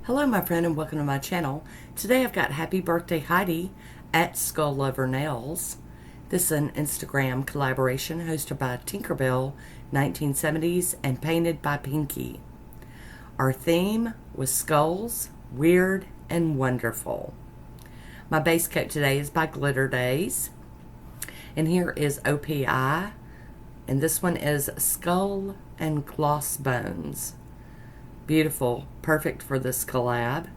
Hello my friend and welcome to my channel. Today I've got Happy Birthday Heidi at Skull Lover Nails. This is an Instagram collaboration hosted by Tinkerbell 1970s and painted by Pinky. Our theme was skulls, weird and wonderful. My base coat today is by Glitter Days. And here is OPI. And this one is Skull and Gloss Bones. Beautiful, perfect for this collab.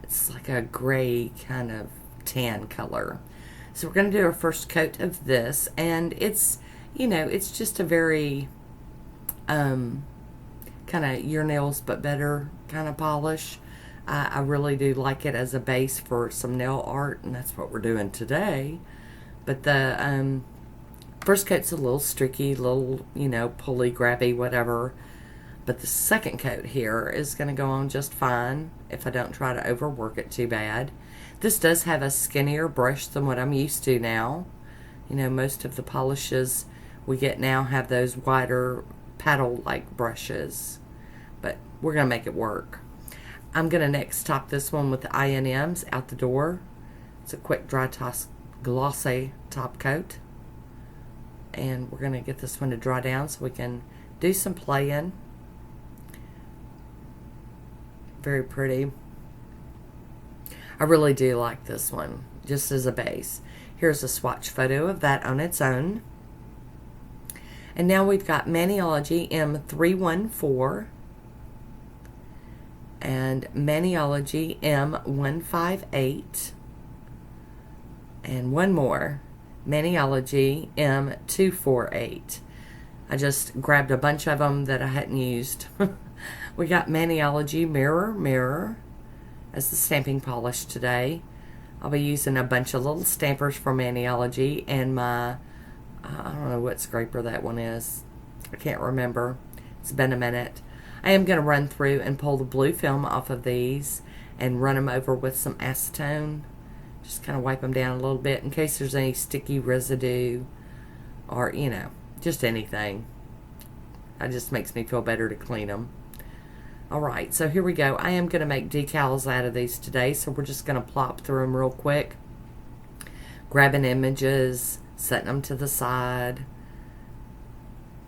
It's like a gray kind of tan color. So we're going to do our first coat of this, and it's, it's just a very kind of your nails but better kind of polish. I really do like it as a base for some nail art, and that's what we're doing today. But the first coat's a little streaky, little, pulley, grabby, whatever. But the second coat here is going to go on just fine if I don't try to overwork it too bad. This does have a skinnier brush than what I'm used to now. Most of the polishes we get now have those wider paddle-like brushes. But we're going to make it work. I'm going to next top this one with the I&Ms out the door. It's a quick dry toss glossy top coat. And we're going to get this one to dry down so we can do some playing. Very pretty. I really do like this one, just as a base. Here's a swatch photo of that on its own. And now we've got Maniology M314 and Maniology M158 and one more, Maniology M248. I just grabbed a bunch of them that I hadn't used. We got Maniology Mirror Mirror as the stamping polish today. I'll be using a bunch of little stampers from Maniology and my, I don't know what scraper that one is. I can't remember. It's been a minute. I am going to run through and pull the blue film off of these and run them over with some acetone. Just kind of wipe them down a little bit in case there's any sticky residue or, just anything. It just makes me feel better to clean them. Alright, so here we go. I am going to make decals out of these today, so we're just going to plop through them real quick. Grabbing images, setting them to the side.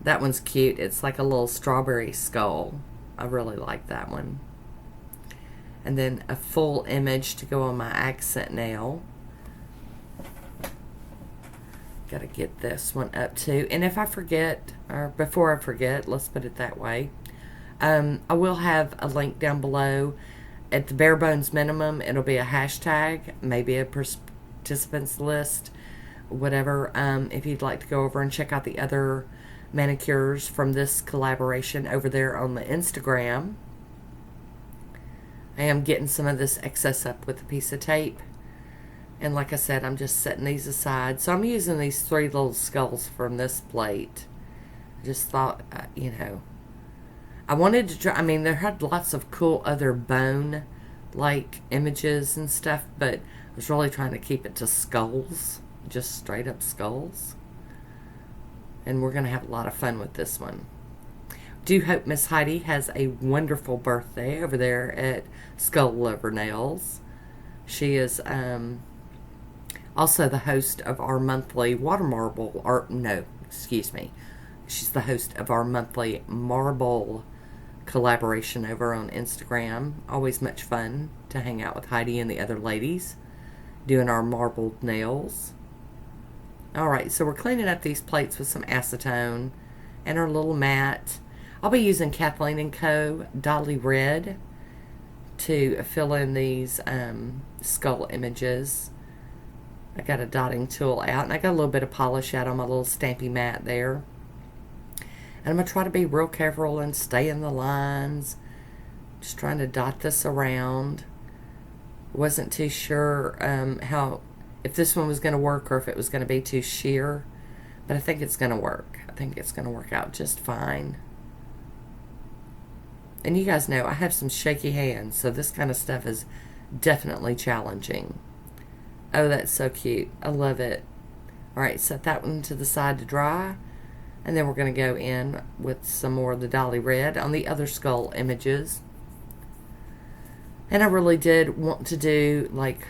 That one's cute. It's like a little strawberry skull. I really like that one. And then a full image to go on my accent nail. Got to get this one up too. And if I forget, or before I forget, let's put it that way, I will have a link down below. At the bare bones minimum, it'll be a hashtag, maybe a participants list, whatever. If you'd like to go over and check out the other manicures from this collaboration over there on the Instagram. I am getting some of this excess up with a piece of tape. And like I said, I'm just setting these aside. So I'm using these three little skulls from this plate. I just thought, I wanted to try, there had lots of cool other bone-like images and stuff, but I was really trying to keep it to skulls, just straight up skulls. And we're going to have a lot of fun with this one. Do hope Miss Heidi has a wonderful birthday over there at Skull Lover Nails. She is also the host of our monthly She's the host of our monthly marble collaboration over on Instagram. Always much fun to hang out with Heidi and the other ladies doing our marbled nails. Alright, so we're cleaning up these plates with some acetone and our little mat. I'll be using Kathleen & Co. Dolly Red to fill in these skull images. I got a dotting tool out, and I got a little bit of polish out on my little stampy mat there. And I'm going to try to be real careful and stay in the lines. Just trying to dot this around. Wasn't too sure if this one was going to work or if it was going to be too sheer. But I think it's going to work. I think it's going to work out just fine. And you guys know I have some shaky hands, so this kind of stuff is definitely challenging. Oh, that's so cute. I love it. Alright, set that one to the side to dry. And then we're going to go in with some more of the Dolly Red on the other skull images. And I really did want to do like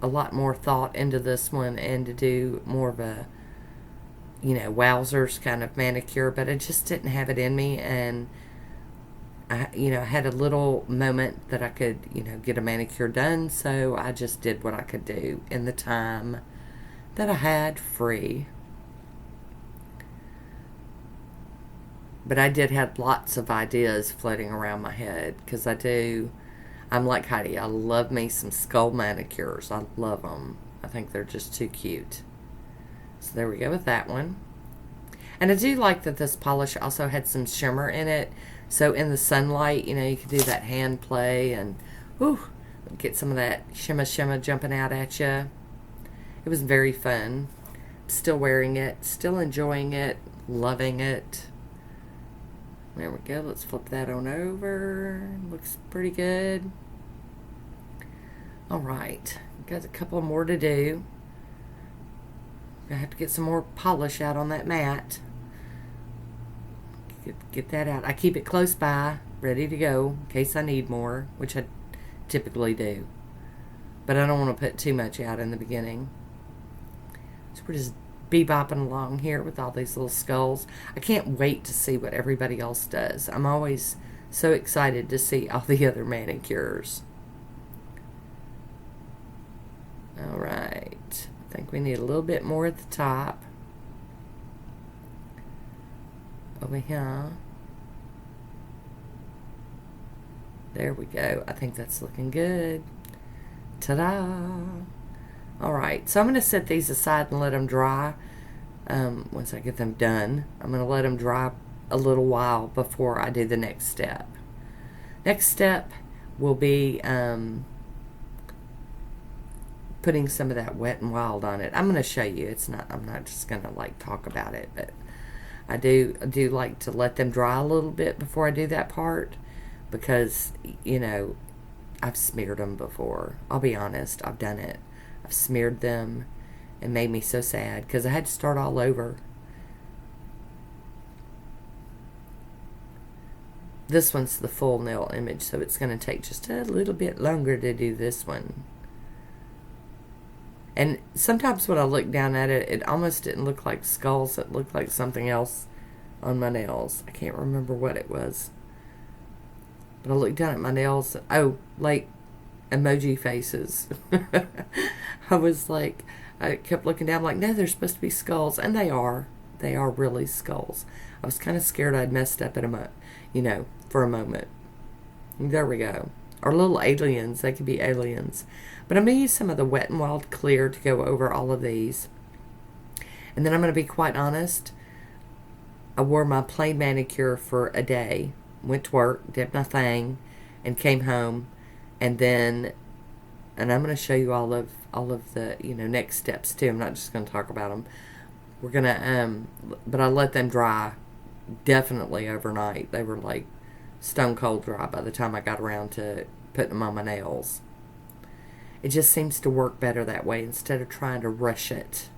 a lot more thought into this one and to do more of a, wowzers kind of manicure, but I just didn't have it in me. And I, had a little moment that I could, get a manicure done. So I just did what I could do in the time that I had free. But I did have lots of ideas floating around my head because I'm like Heidi. I love me some skull manicures. I love them. I think they're just too cute. So there we go with that one. And I do like that this polish also had some shimmer in it. So in the sunlight, you could do that hand play and get some of that shimmer jumping out at you. It was very fun. Still wearing it. Still enjoying it. Loving it. There we go. Let's flip that on over. Looks pretty good. Alright. Got a couple more to do. I have to get some more polish out on that mat. Get that out. I keep it close by, ready to go, in case I need more, which I typically do. But I don't want to put too much out in the beginning. So we're just bebopping along here with all these little skulls. I can't wait to see what everybody else does. I'm always so excited to see all the other manicures. Alright. I think we need a little bit more at the top. Over here. There we go. I think that's looking good. Ta-da! Alright, so I'm going to set these aside and let them dry. Once I get them done, I'm going to let them dry a little while before I do the next step. Next step will be putting some of that Wet n Wild on it. I'm going to show you. I'm not just going to like talk about it, but I do like to let them dry a little bit before I do that part because, I've smeared them before. I'll be honest, I've done it. I've smeared them and made me so sad because I had to start all over. This one's the full nail image, so it's going to take just a little bit longer to do this one. And sometimes when I look down at it, it almost didn't look like skulls. It looked like something else on my nails. I can't remember what it was. But I looked down at my nails. Oh, like emoji faces. I kept looking down like, no, they're supposed to be skulls. And they are. They are really skulls. I was kind of scared I'd messed up for a moment. There we go. Or little aliens. They could be aliens. But I'm going to use some of the Wet n Wild Clear to go over all of these. And then I'm going to be quite honest. I wore my plain manicure for a day. Went to work, did my thing, and came home. And I'm going to show you all of the, next steps too. I'm not just going to talk about them. We're going to, but I let them dry definitely overnight. They were like stone cold dry by the time I got around to putting them on my nails. It just seems to work better that way instead of trying to rush it.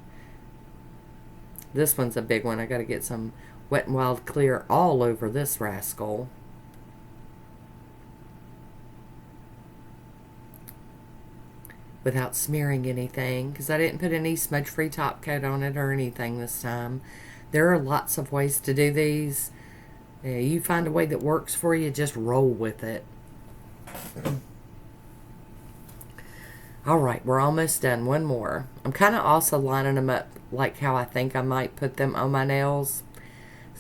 This one's a big one. I got to get some Wet n Wild Clear all over this rascal. Without smearing anything, because I didn't put any smudge-free top coat on it or anything this time. There are lots of ways to do these. You find a way that works for you, just roll with it. Alright, we're almost done. One more. I'm kind of also lining them up like how I think I might put them on my nails.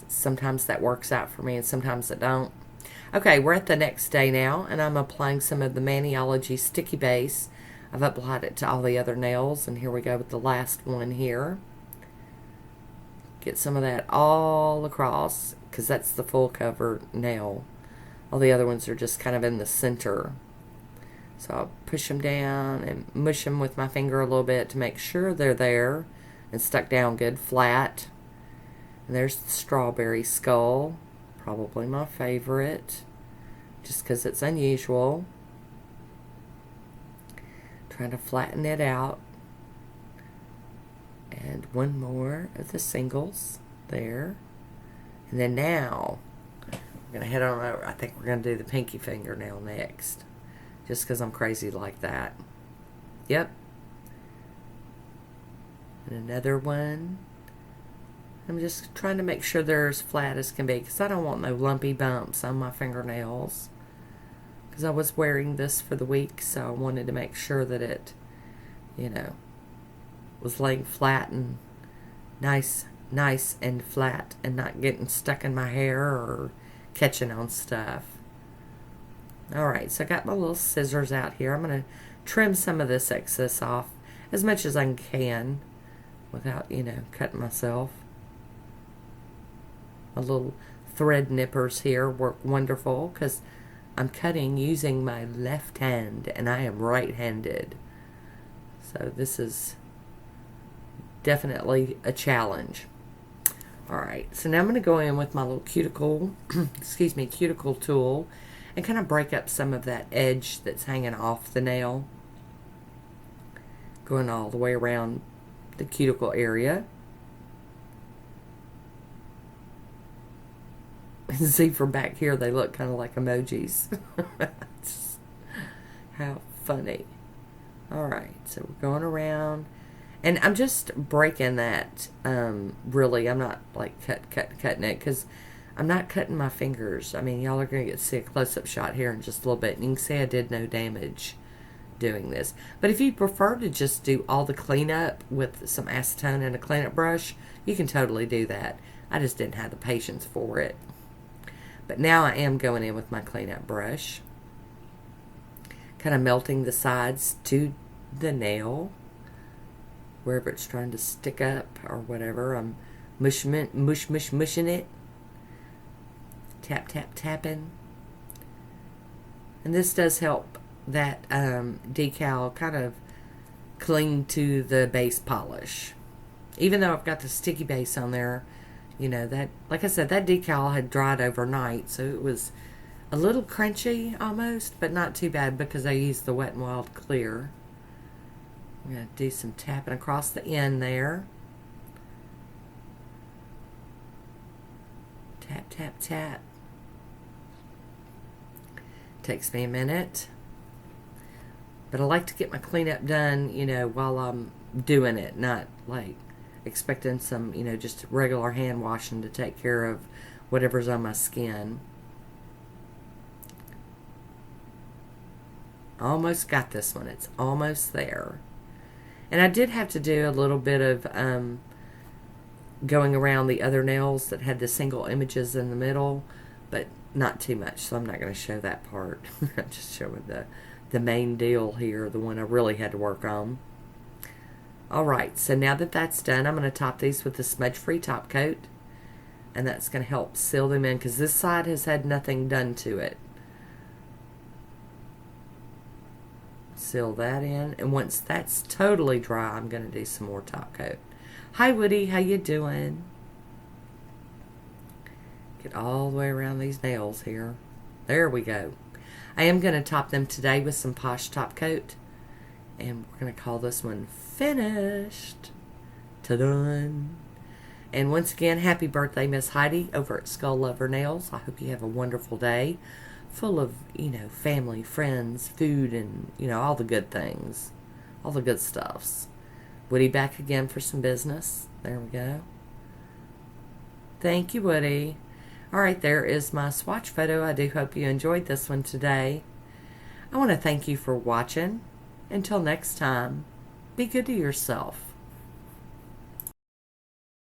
Sometimes that works out for me and sometimes it don't. Okay, we're at the next day now, and I'm applying some of the Maniology Sticky Base. I've applied it to all the other nails, and here we go with the last one here. Get some of that all across, because that's the full cover nail. All the other ones are just kind of in the center. So I'll push them down and mush them with my finger a little bit to make sure they're there and stuck down good flat. And there's the strawberry skull, probably my favorite, just because it's unusual. Trying to flatten it out. And one more of the singles there. And then now, we're going to head on over. I think we're going to do the pinky fingernail next. just because I'm crazy like that. Yep. And another one. I'm just trying to make sure they're as flat as can be because I don't want no lumpy bumps on my fingernails. Because I was wearing this for the week, so I wanted to make sure that it, was laying flat and nice and flat and not getting stuck in my hair or catching on stuff. Alright, so I got my little scissors out here. I'm going to trim some of this excess off as much as I can without, cutting myself. My little thread nippers here work wonderful because I'm cutting using my left hand and I am right-handed. So this is definitely a challenge. Alright, so now I'm going to go in with my little cuticle, cuticle tool and kind of break up some of that edge that's hanging off the nail. Going all the way around the cuticle area. See, from back here, they look kind of like emojis. How funny. Alright, so we're going around. And I'm just breaking that, really. I'm not, like, cutting it, because I'm not cutting my fingers. I mean, y'all are going to get to see a close-up shot here in just a little bit. And you can see I did no damage doing this. But if you prefer to just do all the cleanup with some acetone and a cleanup brush, you can totally do that. I just didn't have the patience for it. But now I am going in with my cleanup brush. Kind of melting the sides to the nail. Wherever it's trying to stick up or whatever. I'm mushing it. Tap, tap, tapping. And this does help that decal kind of cling to the base polish. Even though I've got the sticky base on there, that, like I said, that decal had dried overnight, so it was a little crunchy almost, but not too bad because I used the Wet n Wild Clear. I'm going to do some tapping across the end there. Tap, tap, tap. Takes me a minute. But I like to get my cleanup done, while I'm doing it, not like expecting some, just regular hand washing to take care of whatever's on my skin. Almost got this one. It's almost there. And I did have to do a little bit of going around the other nails that had the single images in the middle, but not too much, so I'm not going to show that part. I'm just showing the main deal here, the one I really had to work on. Alright, so now that that's done, I'm going to top these with the smudge-free top coat. And that's going to help seal them in, because this side has had nothing done to it. Seal that in. And once that's totally dry, I'm going to do some more top coat. Hi, Woody. How you doing? Get all the way around these nails here. There we go. I am going to top them today with some Posh top coat. And we're going to call this one finished. Ta-dun. And once again, happy birthday, Miss Heidi, over at Skull Lover Nails. I hope you have a wonderful day full of, family, friends, food, and, all the good things. All the good stuffs. Woody back again for some business. There we go. Thank you, Woody. Alright, there is my swatch photo. I do hope you enjoyed this one today. I want to thank you for watching. Until next time, be good to yourself.